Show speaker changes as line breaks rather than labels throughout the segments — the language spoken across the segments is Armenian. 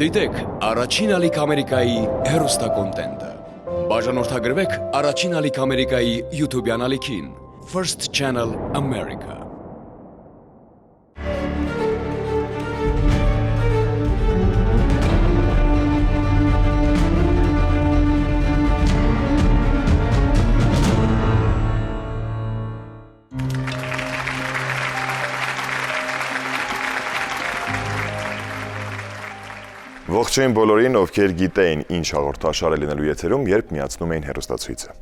Դիտեք առաջին ալիք Ամերիկայի հեռուստակոնտենտը։ Բաժանորդագրվեք առաջին ալիք Ամերիկայի YouTube-յան ալիքին First Channel America։
Ողջույն բոլորին, ովքեր գիտեին ինչ հաղորդաշար է լինելու եթերում, երբ միացնում էին հեռուստացույցը։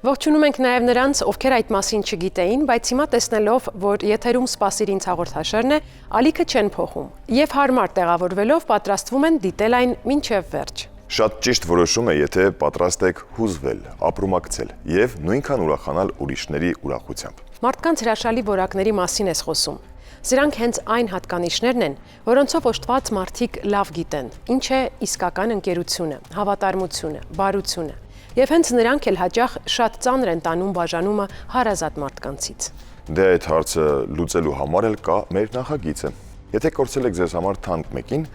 Ողջունում ենք նաև նրանց, ովքեր այդ մասին չգիտեին, բայց հիմա տեսնելով, որ եթերում «Սպասիր ինձ» հաղորդաշարն է, ալիքը չեն փոխում եւ հարմար տեղավորվելով պատրաստվում են դիտել այն մինչեւ վերջ։
Շատ ճիշտ որոշում է, եթե պատրաստ եք հուզվել, ապրումակցել եւ նույնքան ուրախանալ ուրիշների ուրախությամբ։
Մարդկանց հրաշալի որակների մասին ես խոսում։ Սրանք հենց այն հատկանիշներն են, որոնցով օժտված մարդիկ լավ գիտեն, ինչ է իսկական ընկերությունը, հավատարմությունը, բարությունը, եւ հենց նրանք էլ հաճախ շատ ծանր են տանում բաժանումը հարազատ մարդկանցից։
Դե այդ հարցը լուծելու համար էլ կա մեր նախագիծը։ Եթե կորցրել եք ձեզ համար թանկ մեկին,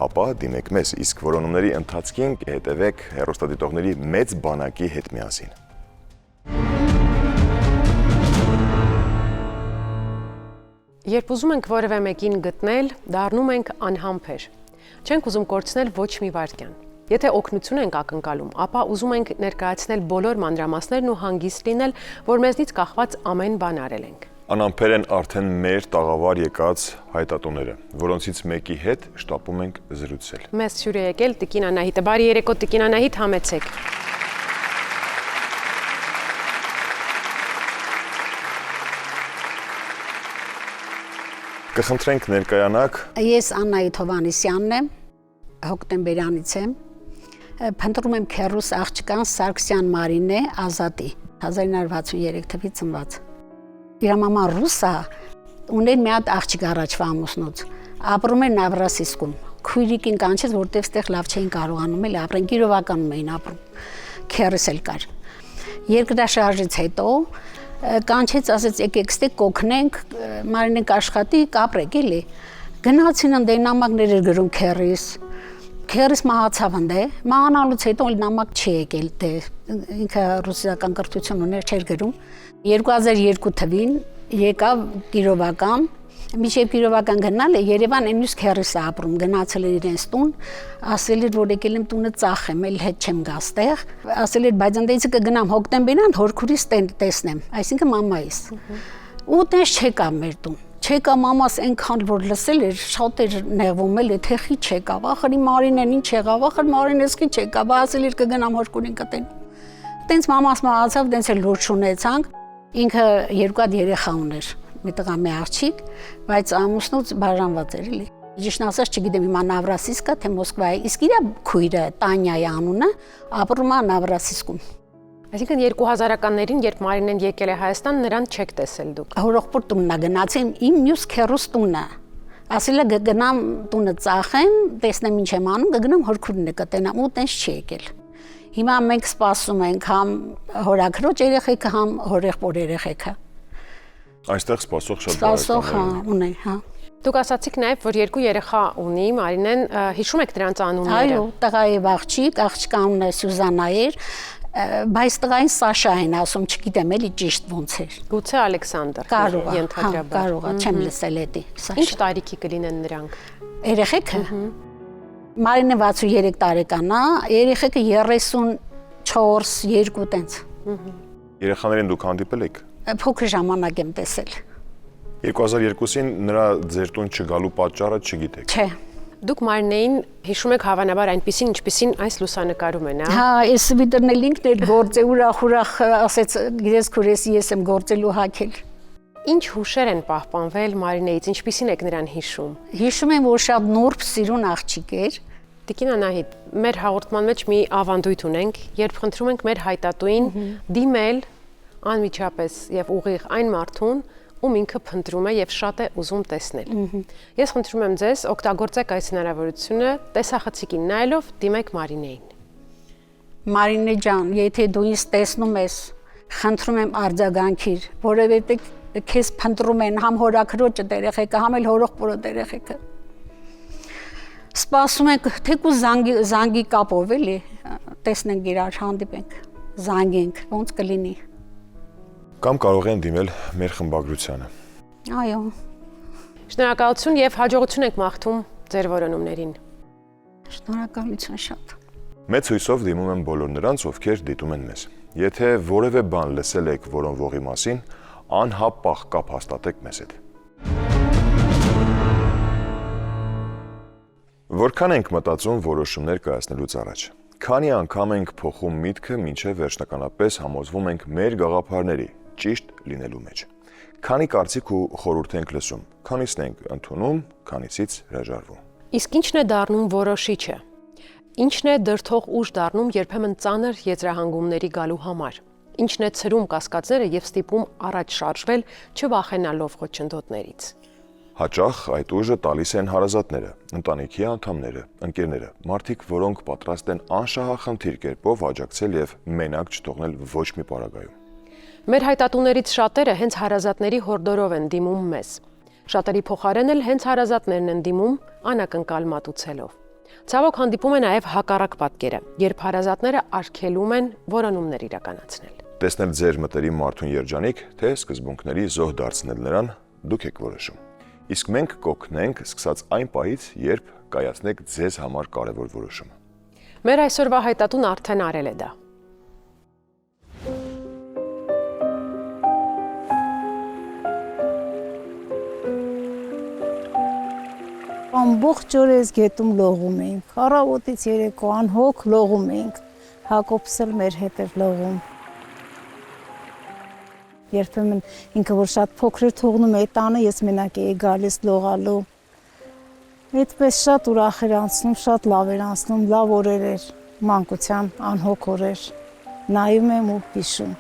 ապա դիմեք մեզ, իսկ որոնումների ընթացքին հետևեք հեռուստադիտողների մեծ բանակի հետ միասին։
Երբ ուզում ենք որևէ մեկին գտնել, դառնում ենք անհամբեր։ Չենք ուզում կորցնել ոչ մի վայրկյան։ Եթե օգնություն ենք ակնկալում, ապա ուզում ենք ներկայացնել բոլոր մանրամասներն ու հանգիստ լինել, որ մեզնից կախված ամեն բան արել ենք։
Անհամբեր են արդեն մեր տաղավար եկած հայտատուները, որոնցից մեկի հետ շտապում ենք զրուցել։
Մեզ հյուր է եկել Տիկին Անահիտը։ Բարի երեկո, Տիկին Անահիտ, համեցեք։
Կխնդրենք ներկայանաք։
Ես Աննայիթ Հովհաննիսյանն եմ, հոկտեմբերյանից եմ։ Փնտրում եմ քեռուս աղջկան Սարգսյան Մարինե Ազատի, 1963 թվականին ծնված։ Իր մաման ռուս է, ուներ մի հատ աղջիկ առաջվա ամուսնուց։ Ապրում էր Նավրասիսկում։ Քույրիկին կանչեց, որտեղ ստեղ լավ չէին կարողանում էլ ապրեն, Կիրովականում էին ապրում։ Քեռս էլ կար։ Երկրաշարժից հետո կանչեց, ասեց եկեք ստեղ կօգնենք, Մարինենք աշխատի, կապրեք էլի։ Գնացին ընդ նամակներ էր գրում քեռիս։ Քեռիս մահացավ ընդ է, մահանալուց հետո նամակ չի եկել, դե ինքը ռուսական կրթություն ուներ, չէր գրում։ 2002 թվին եկավ Կիրովական, մինչև Կիրովական գնալ է Երևան այնուց քեռիս է ապրում, գնացել էր իրենց տուն, ասել էր, որ եկել եմ տունը ծախեմ, էլ հետ չեմ գա ստեղ, ասել էր, բայց ընդեցի կգնամ հոկտեմբերյան հորքուրիս տեսնեմ, այսինքն մամայիս։ Ու տես չեկա մեր տուն։ Չեկա մամաս այնքան որ լսել էր, շատ էր նեղվում էլ, թե խի չեկավ, ախր Մարինեն ինչ եղավ, ախր Մարինեսկի չեկավ, ասել էր կգնամ հորքուրին կտեն։ Տենց մամաս մահացավ, տենց էլ լուրջ ունեցանք, ինքը երկու հատ երեխա ուներ, մի տղա մի աղջիկ, բայց ամուսնուց բաժանված էր էլի։ Ճիշտն ասած չգիտեմ հիմա Նավրասիսկա թե Մոսկվայի, իսկ իր քույրը Տանյայի անունը ապրում է Նավրասիսկում։
Այսինքն 2000-ականներին, երբ Մարինեն եկել է Հայաստան, նրան չեք տեսել դուք։
Հորողբոր տունն է գնացին, իմ մյուս քեռուս տունը։ Ասել է գնամ տունը ծախեմ, տեսնեմ ինչ եմ անում, կգնամ հորքուրին կտենամ, ու տենց չի եկել։ Հիմա մենք սպասում ենք համ հորաքրոջ երեխեքը, համ հորեղբոր երեխեքը։
Այստեղ սպասող շատ
Սպասող, հա, ունի, հա։
Դուք ասացիք նաև, որ երկու երեխա ունի Մարինեն, հիշում եք դրանց անունները։
Այո, տղայի աղջիկ, աղջկա անունը Սյուզանա էր, բայց տղային Սաշա են ասում, չգիտեմ էլի ճիշտ ոնց էր։
Գուցե Ալեքսանդր։
Կարող է,
ենթադրաբար։
կարող է, չեմ լսել էդի Սաշա։
Ինչ տարիքի կլինեն նրանք։
Երեխեքը։ Մարինը 63 տարեկան է, երեխեքը 34, 2 տենց։
Երեխաներին դուք հանդիպել եք։
Փոքր ժամանակ եմ տեսել։
2002-ին նրա ձեր տուն չգալու պատճառը չգիտեք։
Չէ։
Դուք Մարինեին հիշում եք հավանաբար այնպեսին, ինչպեսին այս լուսանկարում են, հա։
Հա, այս վիտրն էլ ինքն էր գործե ուրախ ասեց, գիրես քուրեսի ես եմ գործելու հակել։
Ինչ հուշեր են պահպանվել Մարինեից, ինչպեսին եք նրան հիշում։
Հիշում եմ, որ շատ նուրբ սիրուն աղջիկ էր։
Տիկին Անահիտ, մեր հաղորդման մեջ մի ավանդույթ ունենք, երբ խնդրում ենք մեր հայտատուին դիմել անմիջապես եւ ուղիղ այն մարդուն, ում ինքը փնտրում է եւ շատ է ուզում տեսնել։ Ես խնդրում եմ ձեզ օգտագործեք այս հնարավորությունը, տեսախցիկին նայելով դիմեք Մարինեին։
Մարինե ջան, եթե դու ինձ տեսնում ես, խնդրում եմ արձագանքիր, որովհետեւ քեզ փնտրում են համ հորաքրոջը երեխեքը, համ էլ հորողբորը երեխեքը։ Սպասում ենք թեկուզ զանգի կապով էլի, տեսնենք իրար հանդիպենք, զանգենք, ոնց կլինի։
Կամ կարող են դիմել մեր խմբագրությանը։
Այո։
Շնորհակալություն եւ հաջողություն եք մաղթում ձեր որոնումներին։
Շնորհակալություն շատ։
Մեծ հույսով դիմում եմ բոլոր նրանց, ովքեր դիտում են մեզ։ Եթե որևէ բան լսել եք որոնվողի մասին, անհապաղ կապ հաստատեք մեզ հետ։ Որքան ենք մտածում որոշումներ կայացնելուց առաջ։ Քանի անգամ ենք փոխում միտքը, մինչև վերջնականապես համոզվում ենք մեր գաղափարների ճիշտ լինելու մեջ։ Քանի կարծիք ու խորհուրդ ենք լսում, քանիսն ենք ընդունում, քանիսից հրաժարվում։
Իսկ ի՞նչն է դառնում որոշիչը։ Ինչն է դրդող ուժ դառնում երբեմն ծանր եզրահանգումների գալու համար։ Ինչն է ցրում կասկածները եւ ստիպում առաջ շարժվել, չվախենալով խոչընդոտներից։
Հաճախ այդ ուժը տալիս են հարազատները, ընտանիքի անդամները, ընկերները, մարդիկ, որոնք պատրաստ են անշահախնդիր կերպով աջակցել եւ մենակ չթողնել ոչ մի պարագայում։
Մեր հայտատուներից շատերը հենց հարազատների հորդորով են դիմում մեզ։ Շատերի փոխարեն էլ հենց հարազատներն են դիմում անակնկալ մատուցելով։ Ցավոք հանդիպում է նաև հակառակ պատկերը, երբ հարազատները արգելում են որոնումներ իրականացնել։
Տեսնել ձեր մտերիմ մարդուն երջանիկ, թե սկզբունքների զոհ դարձնել նրան, դուք եք որոշում։ Իսկ մենք կօգնենք սկսած այն պահից, երբ կայացնեք ձեզ համար կարևոր որոշումը։
Մեր այսօրվա հայտատուն արդեն արել է դա։
Ամբողջ օր ես գետում լողում էինք, առավոտից երեկո անհոգ լողում էինք, Հակոբս էլ մեր հետ էր լողում։ Երբեմն ինքը որ շատ փոքր էր թողնում է տանը, ես մենակ էի գալիս լողալու։ Այդպես շատ ուրախ էր անցնում, շատ լավ էր անցնում, լավ օրեր էր, մանկության անհոգ օրեր։ Նայում եմ ու հիշում։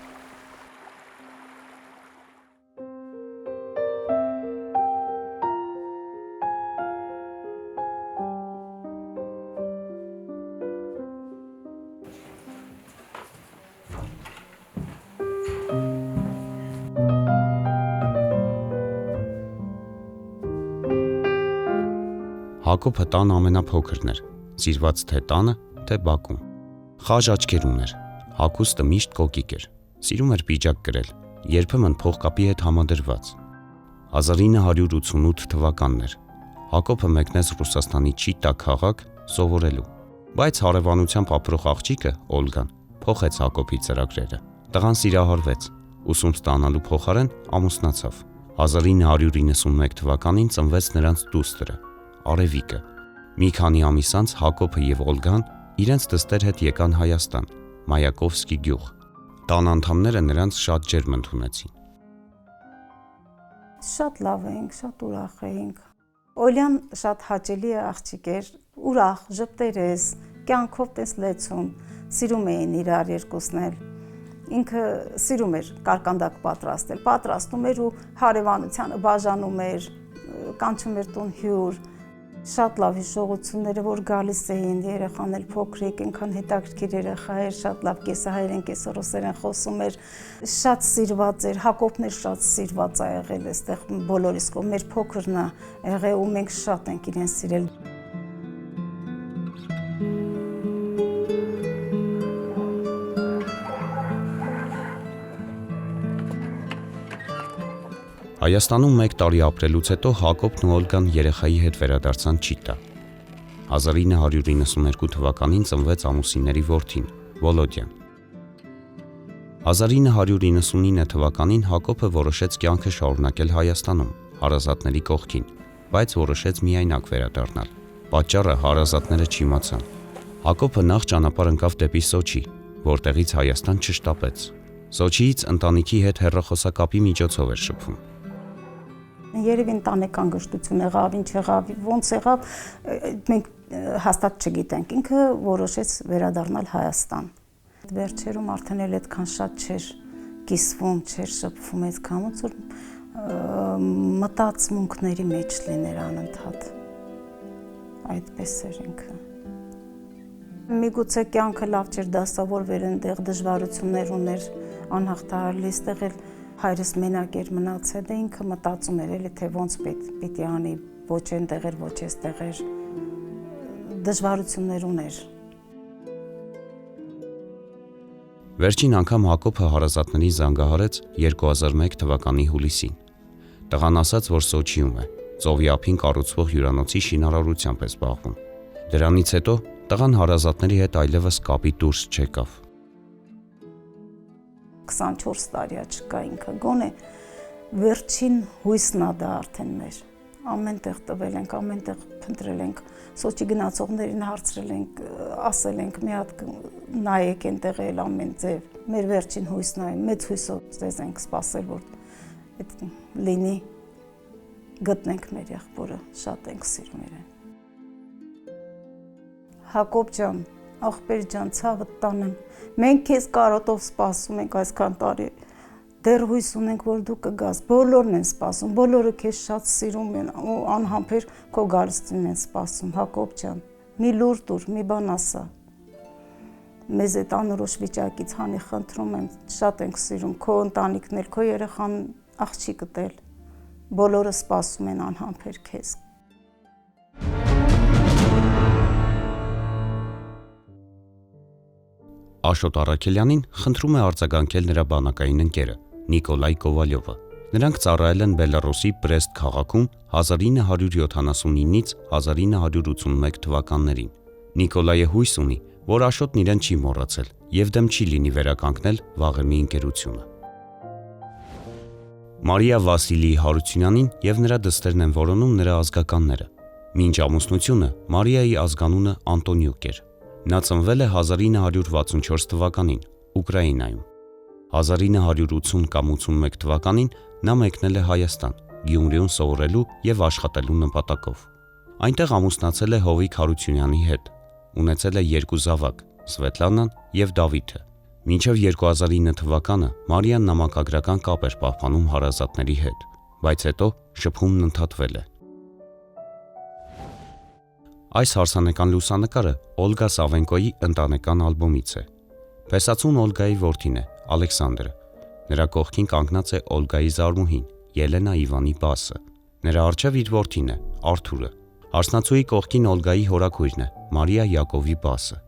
Հակոբը տան ամենափոքրն էր, սիրված թե տանը, թե բակում։ Խաժ աչքեր ուներ, հագուստը միշտ կոկիկ էր, սիրում էր պիջակ կրել, երբեմն փողկապի հետ համադրված։ 1988 թվականն էր։ Հակոբը մեկնեց Ռուսաստանի Չիտա քաղաք սովորելու, բայց հարևանությամբ ապրող աղջիկը Օլգան փոխեց Հակոբի ծրագրերը։ Տղան սիրահարվեց, ուսում ստանալու փոխարեն ամուսնացավ։ 1991 թվականին ծնվեց նրանց դուստրը Արևիկը։ Մի քանի ամիս անց Հակոբը եւ Օլգան իրենց դստեր հետ եկան Հայաստան, Մայակովսկի գյուղ։ Տան անդամները նրանց շատ ջերմ ընդունեցին։
Շատ լավ էինք, շատ ուրախ էինք։ Օլյան շատ հաճելի աղջիկ էր, ուրախ, ժպտերես, կյանքով տես լեցուն, սիրում էին իրար երկուսն էլ։ Ինքը սիրում էր կարկանդակ պատրաստել, պատրաստում էր ու հարևանությանը բաժանում էր, կանչում էր տուն հյուր։ Շատ լավ հիշողությունները, որ գալիս էին, երեխան էլ փոքրիկ, այնքան հետաքրքիր երեխա էր, շատ լավ կեսահայերեն, կեսառուսերեն խոսում էր, շատ սիրված էր, Հակոբն էր շատ սիրված ա եղել այստեղ բոլորիս կողմ, մեր փոքրն ա եղել ու մենք շատ ենք իրեն սիրել։
Հայաստանում 1 տարի ապրելուց հետո Հակոբն ու Օլգան երեխայի հետ վերադարձան Չիտա։ 1992 թվականին ծնվեց ամուսինների որդին՝ Վոլոդյան։ 1999 թվականին Հակոբը որոշեց կյանքը շարունակել Հայաստանում, հարազատների կողքին, բայց որոշեց միայնակ վերադառնալ։ Պատճառը հարազատները չիմացան։ Հակոբը նախ ճանապարհ ընկավ դեպի Սոչի, որտեղից Հայաստան չշտապեց։ Սոչիից ընտանիքի հետ հեռախոսակապի միջոցով էր շփվում։
Երևի ընտանեկան գժտություն եղավ, ինչ եղավ, ոնց եղավ, մենք հաստատ չգիտենք։ Ինքը որոշեց վերադառնալ Հայաստան։ Վերջերում արդեն էլ այդքան շատ չէր կիսվում, չէր շփվում այդքան, ոնց որ մտածմունքների մեջ լիներ անընդհատ։ Այդպես էր ինքը։ Միգուցե կյանքը լավ չէր դասավորվել, այնտեղ դժվարություններ ուներ, անհաղթահարելի, այստեղ էլ հայրս մենակ էր մնացել, դե ինքը մտածում էր էլի թե ոնց պիտի անի, ոչ այնտեղ էր, ոչ այստեղ էր։ դժվարություններ ուներ։
Վերջին անգամ Հակոբը հարազատներին զանգահարեց 2001 թվականի հուլիսին։ Տղան ասաց, որ Սոչիում է, ծովի ափին կառուցվող հյուրանոցի շինարարությամբ է զբաղվում։ Դրանից հետո տղան հարազատների հետ այլևս կապի դուրս չեկավ։
24 տարի չկա ինքը, գոնե վերջին հույսն է դա արդեն մեր։ Ամենտեղ տվել ենք, ամենտեղ փնտրել ենք, Սոչի գնացողներին հարցրել ենք, ասել ենք մի հատ նայեք այնտեղ էլ ամեն ձև։ Մեր վերջին հույսն է, մեծ հույսով ձեզ ենք սպասել, որ այդ լինի, գտնենք մեր եղբորը, շատ ենք սիրում իրեն։ Հակոբ ջան, աղբեր ջան, ցավդ տանեմ, մենք քեզ կարոտով սպասում ենք այսքան տարի, դեռ հույս ունենք, որ դու կգաս, բոլորն են սպասում, բոլորը քեզ շատ սիրում են ու անհամբեր քո գալստին են սպասում, Հակոբ ջան, մի լուր տուր, մի բան ասա։ Մեզ այդ անորոշ վիճակից հանի խնդրում եմ, շատ ենք սիրում, քո ընտանիքն էլ, քո երեխան աղջիկդ էլ, բոլորը սպասում են անհամբեր քեզ։
Աշոտ Առաքելյանին խնդրում է արձագանքել նրա բանակային ընկերը Նիկոլայ Կովալյովը։ Նրանք ծառայել են Բելարուսի Բրեստ քաղաքում 1979-ից 1981 թվականներին։ Նիկոլայը հույս ունի, որ Աշոտն իրեն չի մոռացել եւ դեմ չի լինի վերականգնել վաղեմի ընկերությունը։ Մարիա Վասիլիի Հարությունյանին եւ նրա դստերն են որոնում նրա ազգականները։ Մինչ ամուսնությունը Մարիայի ազգանունը Անտոնյուկ էր։ Նա ծնվել է 1964 թվականին Ուկրաինայում։ 1980 կամ 81 թվականին նա մեկնել է Հայաստան, Գյումրիում սովորելու եւ աշխատելու նպատակով։ Այնտեղ ամուսնացել է Հովիկ Հարությունյանի հետ։ Ունեցել է 2 զավակ՝ Սվետլանան եւ Դավիթը։ Մինչև 2009 թվականը Մարիան նամակագրական կապ էր պահպանում հարազատների հետ, բայց հետո շփումն ընդհատվել է։ Այս հարսանեկան լուսանկարը Օլգա Սավենկոյի ընտանեկան ալբոմից է։ Փեսացուն Օլգայի որդին է Ալեքսանդրը։ Նրա կողքին կանգնած է Օլգայի զարմուհին Ելենա Իվանի Բասը։ Նրա առջև իր որդին է Արթուրը։ Հարսնացուի կողքին Օլգայի հորաքույրն է Մարիա Յակովի Բասը։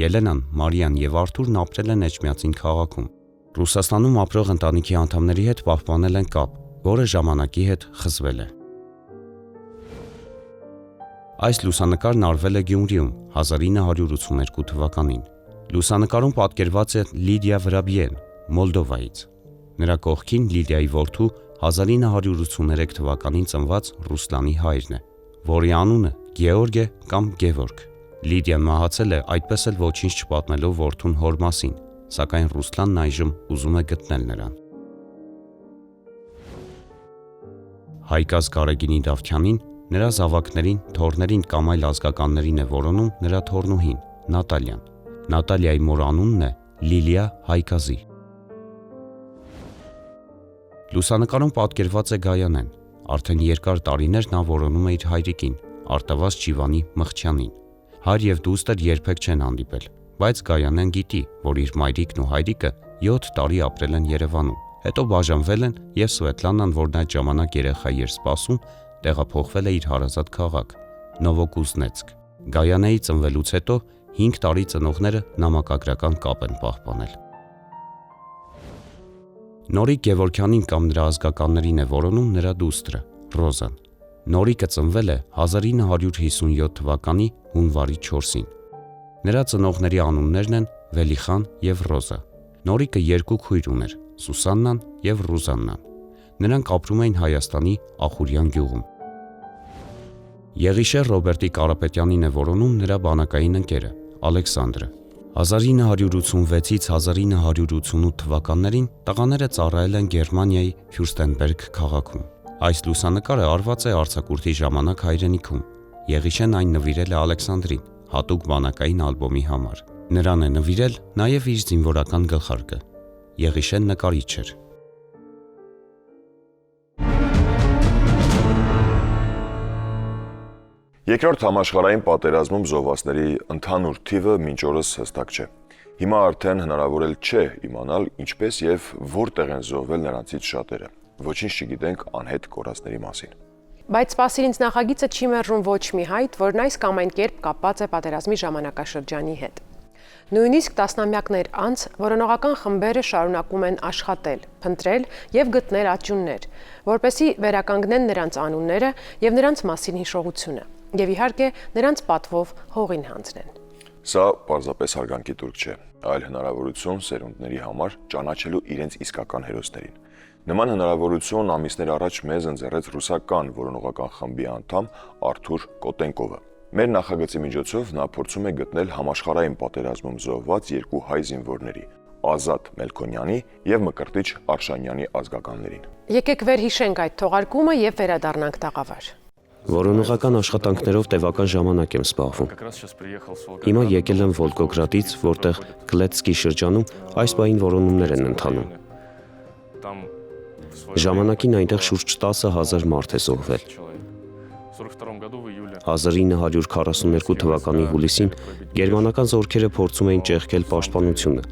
Ելենան, Մարիան եւ Արթուրն ապրել են Էջմիածին քաղաքում։ Ռուսաստանում ապրող ընտանիքի անդամների հետ պահպանել են կապ, որը ժամանակի հետ խզվել է։ Այս լուսանկարն արվել է Գյումրիում 1982 թվականին։ Լուսանկարում պատկերված է Լիդիա Վրաբիեն, Մոլդովայից։ Նրա կողքին Լիդիայի որդու 1983 թվականին ծնված Ռուսլանի հայրն է, որի անունը Գեորգ է կամ Գևորգ։ Լիդիան մահացել է այդպես էլ ոչինչ չպատմելով որդուն հոր մասին, սակայն Ռուսլանն այժմ ուզում է գտնել նրան։ Հայկազ Գարեգինի Դավթյանին, նրա զավակներին, թոռներին կամ այլ ազգականներին է որոնում նրա թոռնուհին Նատալյան։ Նատալիայի մոր անունն է Լիլիա Հայկազի։ Լուսանկարում պատկերված է Գայանեն։ Արդեն երկար տարիներ նա որոնում է իր հայրիկին, Արտավազ Չիվանի Մխչյանին։ Հայր եւ դուստր երբեք չեն հանդիպել, բայց Գայանեն գիտի, որ իր մայրիկն ու հայրիկը 7 տարի ապրել են Երևանում, հետո բաժանվել են եւ Սվետլանան, որն այդ ժամանակ երեխայի էր սպասում, տեղափոխվել է իր հարազատ քաղաք Նովոկուզնեցկ։ Գայանեի ծնվելուց հետո 5 տարի ծնողները նամակագրական կապ են պահպանել։ Նորիկ Գևորգյանին կամ նրա ազգականներին է որոնում նրա դուստրը Ռոզան։ Նորիկը ծնվել է 1957 թվականի հունվարի 4-ին։ Նրա ծնողների անուններն են Վելիխան եւ Ռոզա։ Նորիկը 2 քույր ուներ՝ Սուսաննան եւ Ռուզաննան։ Նրանք ապրում էին Հայաստանի Ախուրյան գյուղում։ Եղիշեր Ռոբերտի Կարապետյանին է որոնում նրա բանակային ընկերը Ալեքսանդրը։ 1986-ից 1988 թվականներին տղաները ծառայել են Գերմանիայի Ֆյուրստենբերգ քաղաքում։ Այս լուսանկարը արված է արձակուրդի ժամանակ հայրենիքում։ Եղիշեն այն նվիրել է Ալեքսանդրին հատուկ բանակային ալբոմի համար։ Նրան է նվիրել նաև իր զինվորական գլխարկը։ Եղիշեն նկարիչ էր։
Երկրորդ համաշխարհային պատերազմում զոհվածների ընդհանուր թիվը մինչ օրս հստակ չէ։ Հիմա արդեն հնարավոր էլ չէ իմանալ ինչպես եւ որտեղ են զոհվել նրանցից շատերը։ Ոչինչ չգիտենք անհետ կորածների մասին։
Բայց սպասիր ինձ նախագիծը չի մերժում ոչ մի հայտ, որն այս կամ այն կերպ կապված է պատերազմի ժամանակաշրջանի հետ։ Նույնիսկ տասնամյակներ անց որոնողական խմբերը շարունակում են աշխատել, փնտրել եւ գտնել աճյուններ, որպեսզի վերականգնեն նրանց անունները եւ նրանց մասին հիշողությունը, եւ իհարկե նրանց պատվով հողին հանձնեն։
Սա պարզապես հարգանքի տուրք չէ, այլ հնարավորություն սերունդների համար ճանաչելու իրենց իսկական հերոսներին։ Նման հնարավորություն ամիսներ առաջ մեզ ընձեռեց ռուսական որոնողական խմբի անդամ Արթուր Կոտենկովը։ Մեր նախագծի միջոցով նա փորձում է գտնել համաշխարհային պատերազմում զոհված երկու հայ զինվորների՝ Ազատ Մելքոնյանի եւ Մկրտիչ Արշանյանի ազգականներին։
Եկեք վերհիշենք այդ թողարկումը եւ վերադառնանք տաղավար։
Որոնողական աշխատանքներով տևական ժամանակ եմ զբաղվում։ Հիմա եկել եմ Վոլգոգրադից, որտեղ Գլեցկի շրջանում այս բային որոնումներ են ընթանում։ Ժամանակին այնտեղ շուրջ 10,000 մարդ է զոհվել։ 1942 թվականի հուլիսին գերմանական զորքերը փորձում էին ճեղքել պաշտպանությունը,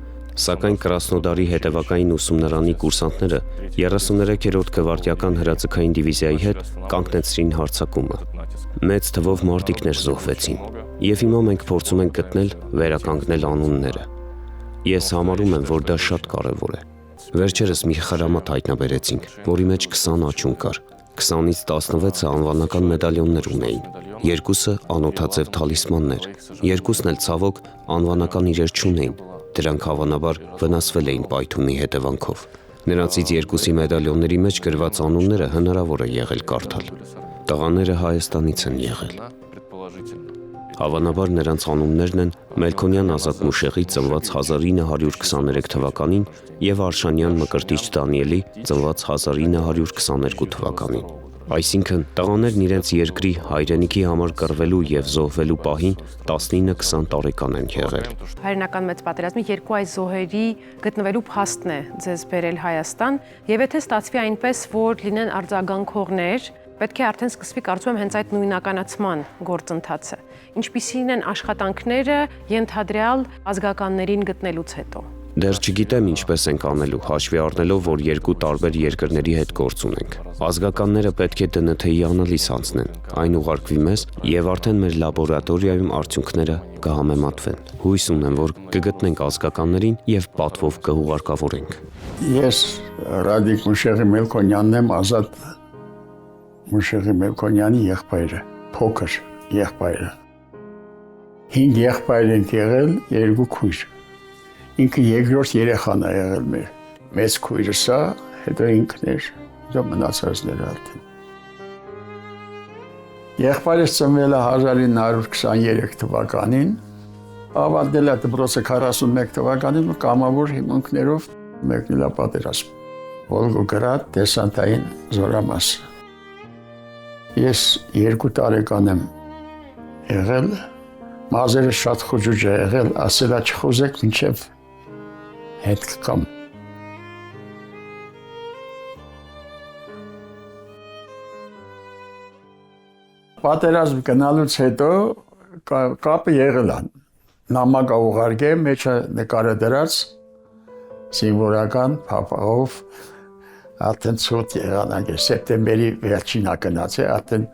սակայն Կրասնոդարի հետևակային ուսումնարանի կուրսանտները 33-րդ գվարդիական հրաձգային դիվիզիայի հետ կանգնեցրին հարձակումը։ Մեծ թվով մարտիկներ զոհվեցին, եւ հիմա մենք փորձում ենք գտնել, վերականգնել անունները։ Ես համարում եմ, որ դա շատ կարևոր է։ Վերջերս մի խրամատ հայտնաբերեցինք, որի մեջ 20 աճյուն կար։ 20-ից 16-ը անվանական մեդալյոններ ունեին, երկուսը անոթաձև թալիսմաններ, երկուսն էլ ցավոք անվանական իրեր չունեին, դրանք հավանաբար վնասվել էին պայթյունի հետևանքով։ Նրանցից երկուսի մեդալյոնների մեջ գրված անունները հնարավոր է եղել կարդալ։ Տղաները Հայաստանից են եղել։ Հավանաբար նրանց անուններն են Մելքոնյան Ազատ Մուշեղի ծնված 1923 թվականին եւ Արշանյան Մկրտիչ Դանիելի ծնված 1922 թվականին։ Այսինքն տղաներն իրենց երկրի հայրենիքի համար կռվելու եւ զոհվելու պահին 19-20 տարեկան են եղել։
Հայրենական մեծ պատերազմի երկու այս զոհերի գտնվելու փաստն է ձեզ բերել Հայաստան, եւ եթե ստացվի այնպես, որ լինեն արձագանքողներ, պետք է արդեն սկսվի, կարծում եմ, հենց այդ նույնականացման գործընթացը։ Ինչպիսին են աշխատանքները ենթադրյալ ազգականներին գտնելուց հետո։
Դեռ չգիտեմ ինչպես ենք անելու, հաշվի առնելով, որ երկու տարբեր երկրների հետ գործ ունենք։ Ազգականները պետք է ԴՆԹ-ի անալիզ անցնեն, այն ուղարկվի մեզ եւ արդեն մեր լաբորատորիայում արդյունքները կհամեմատվեն։ Հույս ունեմ, որ կգտնենք ազգականներին եւ պատվով կուղարկավորենք։
Ես Ռադիկ Մուշեղի Մելքոնյանն եմ, Ազատ Մուշեղի Մելքոնյանի եղբայրը, փոքր եղբայրը։ 5 եղբայր են եղել, 2 քույր։ Ինքը երկրորդ երեխան է եղել մեր։ Մեծ քույրը սա, հետո ինքն էր, հետո մնացածները արդեն։ Եղբայրս ծնվել է 1923 թվականին, ավարտել է դպրոցը 41 թվականին ու կամավոր հիմունքներով մեկնել է պատերազմ։ Վոլգոգրադ դեսանտային զորամաս։ Ես 2 տարեկան եմ եղել, մազերը շատ խուճուճ է եղել, ասելա չխոզեք մինչև հետ կգամ։ Պատերազմ գնալուց հետո կապը եղել է, նամակ ուղարկել, մեջը նկարը դրած, զինվորական փապաղով, արդեն ցույց եղանակ է, սեպտեմբերի վերջին ակնած է, արդեն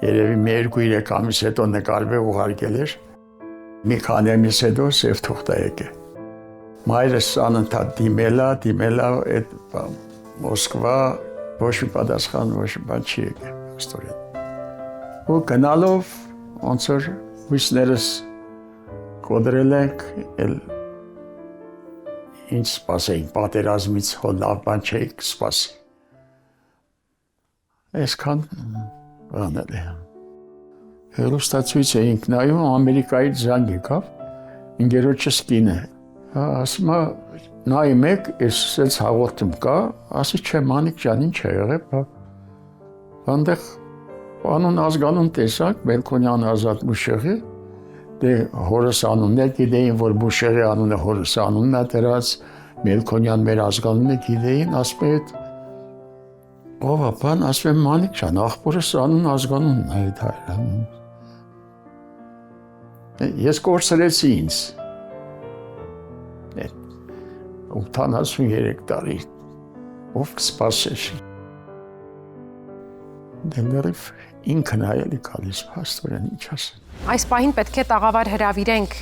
երևի մի 2-3 ամիս հետո նկարվել ուղարկել էր, մի քանի ամիս հետո սև թուղթ է եկել։ Մայրս անընդհատ դիմել է, այդ Մոսկվա, ոչ մի պատասխան, ոչ մի բան չի եկել, ստորեն։ Ու գնալով, ոնց որ հույսներս կոդրել ենք, ինչ սպասեինք, պատերազմից հո լավ բան չէինք սպասի։ Այսքան բանել է։ Հեռուստացույց էինք նայում, Ամերիկայից զանգ եկավ, ընկերոջս կինը։ Ասում է, նայում եք, ես հաղորդում կա, ասի չէ, Մանիկ ջան, ինչ է եղել, այնտեղ անուն ազգանուն տեսանք, Մելքոնյան Ազատ Մուշեղի, դե հորս անունն է գիտեին, որ Մուշեղի անունը հորս անունն է դրած, Մելքոնյան մեր ազգանունը գիտեին, ասում է, ով է բան, ասում է, Մանիկ ջան, աղբորս անուն ազգանունն է այդ հայրան։ Ես կորցրեցի ինձ, 83 տարի, ով կսպասեր։ դեռ ինքն այելի գալիս փաստորեն ինչ ասել։
Այս պահին պետք է տաղավար հրավիրենք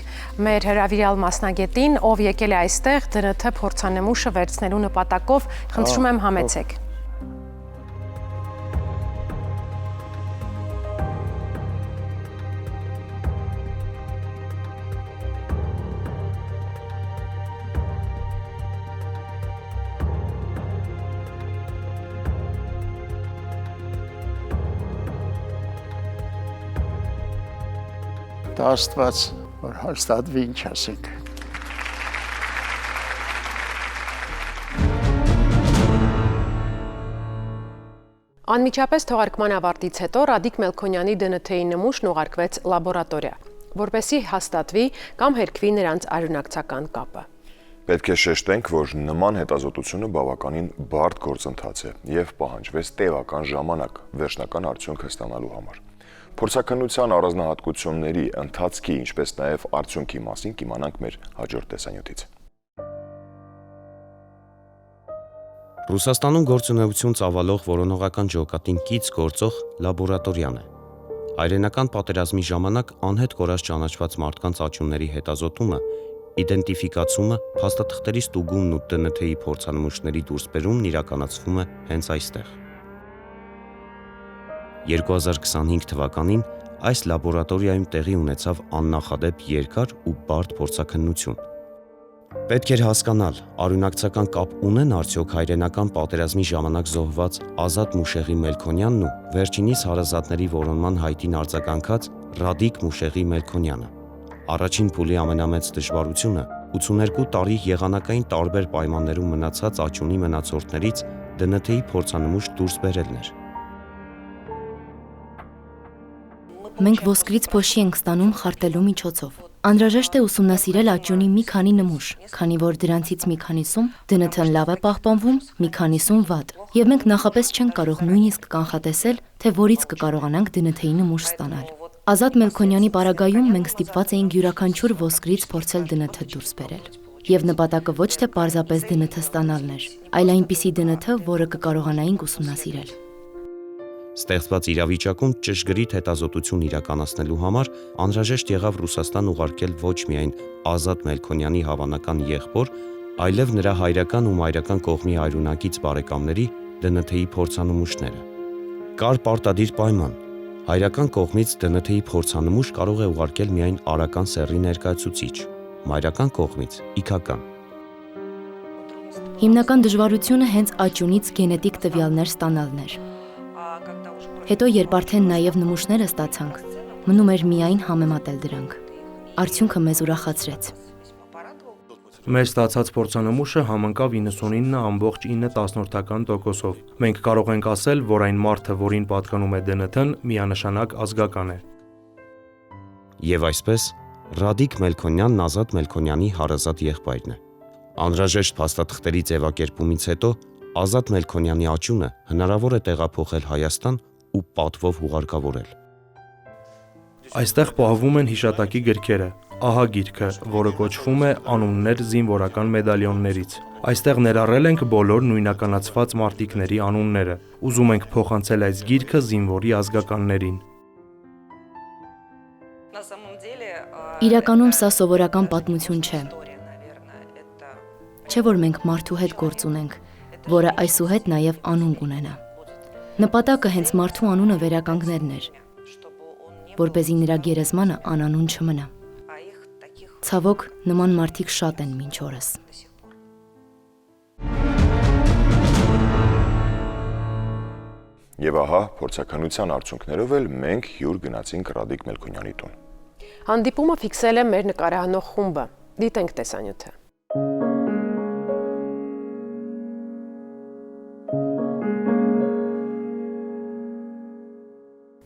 մեր հրավիրյալ մասնագետին, ով եկել է այստեղ ԴՆԹ փորձանմուշը վերցնելու նպատակով, խնդրում եմ համեցեք։
Դա Աստված, որ հաստատվի ինչ ասենք։
Անմիջապես թողարկման ավարտից հետո Ռադիկ Մելքոնյանի ԴՆԹ-ի նմուշն ուղարկվեց լաբորատորիա, որպեսզի հաստատվի կամ հերքվի նրանց արյունակցական կապը։
Պետք է շեշտենք, որ նման հետազոտությունը բավականին բարդ գործընթաց է եւ պահանջվեց տևական ժամանակ վերջնական արդյունքը ստանալու համար։ Փորձաքննության առանձնահատկությունների ընթացքի, ինչպես նաև արդյունքի մասին կիմանանք մեր հաջորդ տեսանյութից։
Ռուսաստանում գործունեություն ծավալող որոնողական ջոկատին կից գործող լաբորատորիան է։ Հայրենական պատերազմի ժամանակ անհետ կորած ճանաչված մարդկանց աճյունների հետազոտումը, իդենտիֆիկացումը, փաստաթղթերի ստուգումն ու ԴՆԹ-ի փորձանմուշների դուրսբերումն իրականացվում է հենց այստեղ։ 2025 թվականին այս լաբորատորիայում տեղի ունեցավ աննախադեպ երկար ու բարդ փորձաքննություն։ Պետք էր հասկանալ, արյունակցական կապ ունեն արդյոք հայրենական պատերազմի ժամանակ զոհված Ազատ Մուշեղի Մելքոնյանն ու վերջինիս հարազատների որոնման հայտին արձագանքած Ռադիկ Մուշեղի Մելքոնյանը։ Առաջին փուլի ամենամեծ դժվարությունը 82 տարի եղանակային տարբեր պայմաններում մնացած աճյունի մնացորդներից ԴՆԹ-ի փորձանմուշ դուրս բերելն էր։
Մենք ոսկրից փոշի ենք ստանում խարտելու միջոցով։ Անհրաժեշտ է ուսումնասիրել աճյունի մի քանի նմուշ, քանի որ դրանցից մի քանիսում ԴՆԹ-ն լավ է պահպանվում, մի քանիսում վատ, եւ մենք նախապես չենք կարող նույնիսկ կանխատեսել, թե որից կկարողանանք ԴՆԹ-ի նմուշ ստանալ։ Ազատ Մելքոնյանի պարագայում մենք ստիպված էինք յուրաքանչյուր ոսկրից փորձել ԴՆԹ դուրս բերել։ Եվ նպատակը ոչ թե պարզապես ԴՆԹ ստանալն էր, այլ այնպիսի ԴՆԹ, որը կկարողանայինք ուսումնասիրել։
Ստեղծված իրավիճակում ճշգրիտ հետազոտություն իրականացնելու համար անհրաժեշտ եղավ Ռուսաստան ուղարկել ոչ միայն Ազատ Մելքոնյանի հավանական եղբոր, այլև նրա հայրական ու մայրական կողմի արյունակից բարեկամների ԴՆԹ-ի փորձանմուշները։ Կար պարտադիր պայման. հայրական կողմից ԴՆԹ-ի փորձանմուշ կարող է ուղարկել միայն արական սեռի ներկայացուցիչ, մայրական կողմից իքական։
Հիմնական դժվարությունը հենց աճյունից գենետիկ տվյալներ ստանալն էր։ Հետո երբ արդեն նաև նմուշները ստացանք, մնում էր միայն համեմատել դրանք։ Արդյունքը մեզ ուրախացրեց։
Մեր ստացած փորձանմուշը համընկավ 99.9%-ով։ Մենք կարող ենք ասել, որ այն մարդը, որին պատկանում է ԴՆԹ-ն, միանշանակ ազգական է։
Եվ այսպես Ռադիկ Մելքոնյանն Ազատ Մելքոնյանի հարազատ եղբայրն է։ Անհրաժեշտ փաստաթղթերի ձևակերպումից հետո Ազատ Մելքոնյանի աճյունը հնարավոր է տեղափոխել Հայաստան ու պատվով ուղարկավորել։
Այստեղ պահվում են հիշատակի գրքերը, ահա գիրքը, որը կոչվում է «Անուններ զինվորական մեդալիոններից»։ Այստեղ ներառել ենք բոլոր նույնականացված մարտիկների անունները։ Ուզում ենք փոխանցել այս գիրքը զինվորի ազգականներին։
Իրականում սա սովորական պատմություն չէ։ Չէ՞ որ մենք մարդու հետ գործ ունենք, որը այսուհետ նաև անուն կունենա։ Նպատակը հենց մարդու անունը վերականգնելն էր, որպեսզի նրա գերեզմանը անանուն չմնա։ Ցավոք, նման մարդիկ շատ են մինչ օրս։
Եվ ահա փորձաքննության արդյունքներով էլ մենք հյուր գնացինք Ռադիկ Մելքոնյանի տուն։
Հանդիպումը ֆիքսել է մեր նկարահանող խումբը։ Դիտենք տեսանյութը։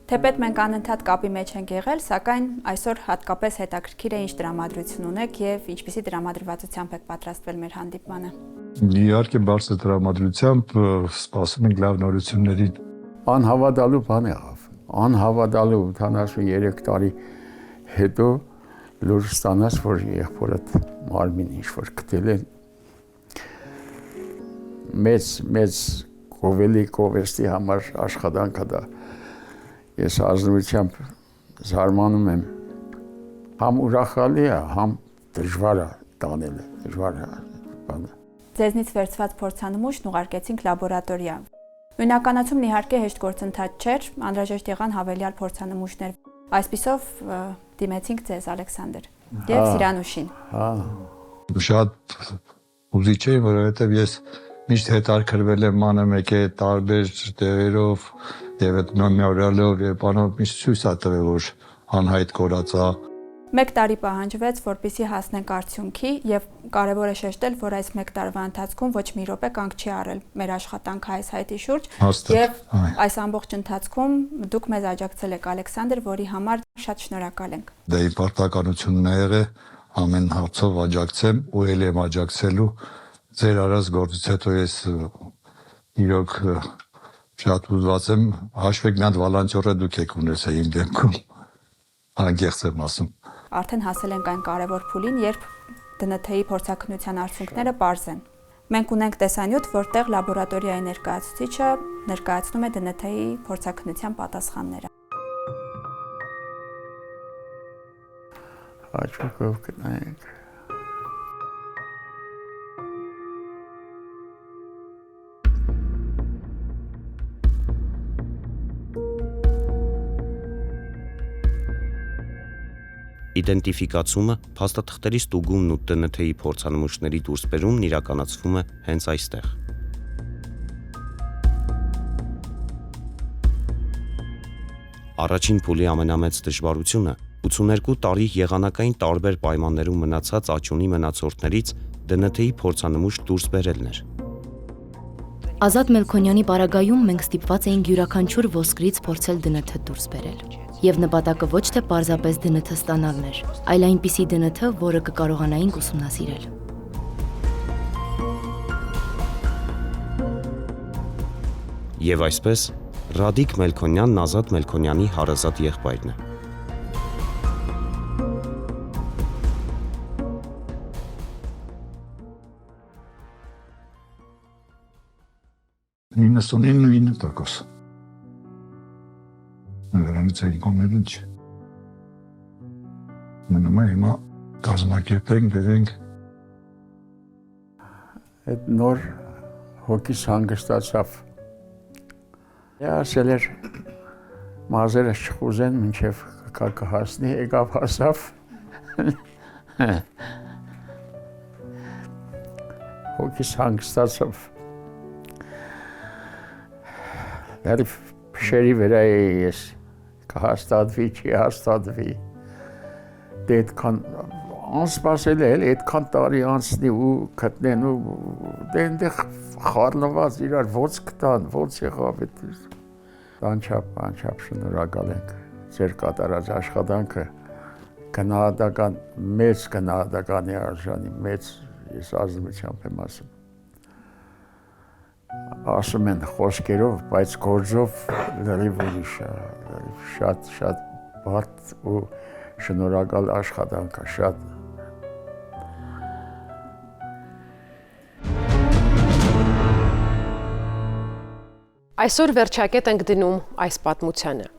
Թեպետ մենք անընդհատ կապի մեջ ենք եղել, սակայն այսօր հատկապես հետաքրքիր է ինչ տրամադրություն ունեք եւ ինչպիսի տրամադրվածությամբ եք պատրաստվել մեր հանդիպմանը։
Իհարկե բարձր տրամադրությամբ սպասում ենք լավ նորությունների։ Անհավատալու բան եղավ։ Անհավատալու 83 տարի հետո լուր ստանաս, որ եղբորդ մարմին ինչ-որ գտել են։ Մեծ կովելի կովերստի համար աշխատանքը դա Ես ազնվությամբ զարմանում եմ։ Համ ուրախալի է, համ դժվար է տանելը, դժվար է բանը։
Ձեզնից վերցված փորձանմուշն ուղարկեցինք լաբորատորիա։ Նույնականացումն իհարկե հեշտ գործընթաց չէր, անհրաժեշտ եղան հավելյալ փորձանմուշներ։ Այսպիսով դիմեցինք ձեզ, Ալեքսանդր, եւ Սիրանուշին։
Շատ ուզիչ է, որովհետեւ ես միշտ հետաքրքրվել եմ մանրամեկե տարբեր տեղերով եւ այդ մեմորիալով եւ բանով միշտ ցույց է տվել, որ անհայտ կորածա։
1 տարի պահանջվեց, որպեսզի հասնենք արդյունքի եւ կարեւոր է շեշտել, որ այս 1 տարվա ընթացքում ոչ մի րոպե կանգ չի առել մեր աշխատանքը այս հայտի շուրջ եւ այս ամբողջ ընթացքում դուք մեզ աջակցել եք, Ալեքսանդր, որի համար շատ շնորհակալ ենք։
Դա իմ պարտականությունն է եղել ամեն հարցով աջակցեմ ու ելի եմ աջակցելու ձեր արած գործից հետո ես իրոք շատ ուզված եմ հաշվեք մի հատ վոլանտյորը դուք եք ունեցել իմ դեմքում անկեղծ եմ ասում
Արդեն հասել ենք այն կարևոր փուլին, երբ ԴՆԹ-ի փորձաքննության արդյունքները պարզ են։ Մենք ունենք տեսանյութ, որտեղ լաբորատորիայի ներկայացուցիչը ներկայացնում է ԴՆԹ-ի փորձաքննության պատասխանները։
Աչքով կնայենք։
Իդենտիֆիկացումը, փաստաթղթերի ստուգումն ու ՏՆԹ-ի փորձանմուշների դուրսբերումն իրականացվում է հենց այստեղ։ Առաջին փուլի ամենամեծ դժվարությունը 82 տարի եղանակային տարբեր պայմաններում մնացած աճյունի մնացորդներից ԴՆԹ-ի փորձանմուշ դուրս բերելն էր։
Ազատ Մելքոնյանի պարագայում մենք ստիպված էինք յուրաքանչյուր ոսկրից փորձել ԴՆԹ դուրս բերել։ Եվ նպատակը ոչ թե պարզապես ԴՆԹ ստանալն էր, այլ այնպիսի ԴՆԹ, որը կկարողանայինք ուսումնասիրել։
Եվ այսպես Ռադիկ Մելքոնյանն Ազատ Մելքոնյանի հարազատ եղբայրն է։
%99%։ Նրանից այն կոմերն չէ։ Մնում է հիմա կազմակերպենք, բերենք։
Այդ նոր հոգիս հանգստացավ։ Ասել էր մազերը չխուզեն մինչև կհասնի, եկավ հասավ։ Հոգիս հանգստացավ։ Դեռ փշերի վրա ես կհաստատվի, չի հաստատվի։ Դե այդքան անսպասել է, այդքան տարի անցնի ու գտնեն ու դե այնտեղ խառնված իրար ոնց կտան, ոնց եղավ այդ անչափ շնորհակալ ենք ձեր կատարած աշխատանքը գնահատական մեծ գնահատականի արժանի մեծ ես ազնվությամբ եմ ասում ասում են խոսքերով, բայց գործով լրիվ ուրիշ է, շատ բարդ ու շնորհակալ աշխատանք է, շատ։
Այսօր վերջակետ ենք դնում այս պատմությանը։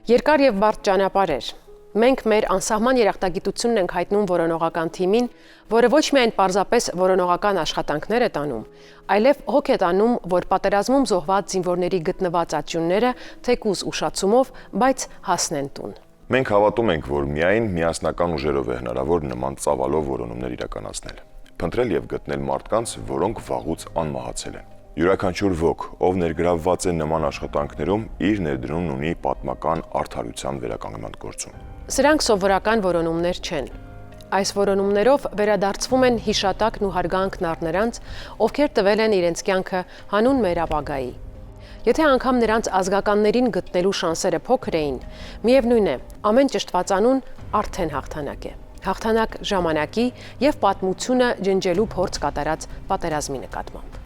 Երկար եւ բարդ ճանապարհ էր։ Մենք մեր անսահման երախտագիտությունն ենք հայտնում որոնողական թիմին, որը ոչ միայն պարզապես որոնողական աշխատանքներ է տանում, այլև հոգ է տանում, որ պատերազմում զոհված զինվորների գտնված աճյունները թեկուզ ուշացումով, բայց հասնեն տուն։
Մենք հավատում ենք, որ միայն միասնական ուժերով է հնարավոր նման ծավալով որոնումներ իրականացնել, փնտրել եւ գտնել մարդկանց, որոնք վաղուց անմահացել են։ Յուրաքանչյուր ոք, ով ներգրավված է նման աշխատանքներում, իր ներդրումն ունի պատմական արդարության վերականգնման գործում։
Սրանք սովորական որոնումներ չեն։ Այս որոնումներով վերադարձվում են հիշատակն ու հարգանքն առ նրանց, ովքեր տվել են իրենց կյանքը հանուն մեր ապագայի։ Եթե անգամ նրանց ազգականներին գտնելու շանսերը փոքր էին, միևնույն է, ամեն ճշտվածանուն արդեն հաղթանակ է։ Հաղթանակ ժամանակի եւ պատմությունը ջնջելու փորձ կատարած պատերազմի նկատմամբ։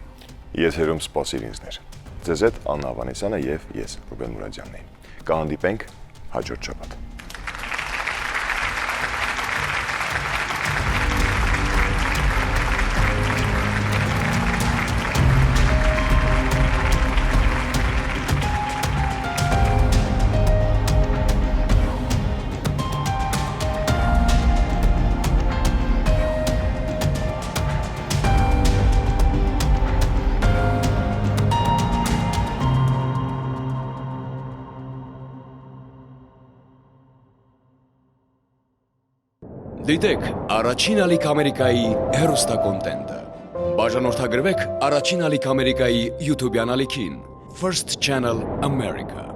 Եթերում սպասիրիններ։ Ձեզ հետ Աննա Ավանեսյանը եւ ես Ռուբեն Մուրադյանն եմ։ Կհանդիպենք հաջորդ շաբաթ։
Դիտեք Առաջին ալիք Ամերիկայի հեռուստակոնտենտը։ Բաժանորդագրվեք Առաջին ալիք Ամերիկայի YouTube-յան ալիքին First Channel America։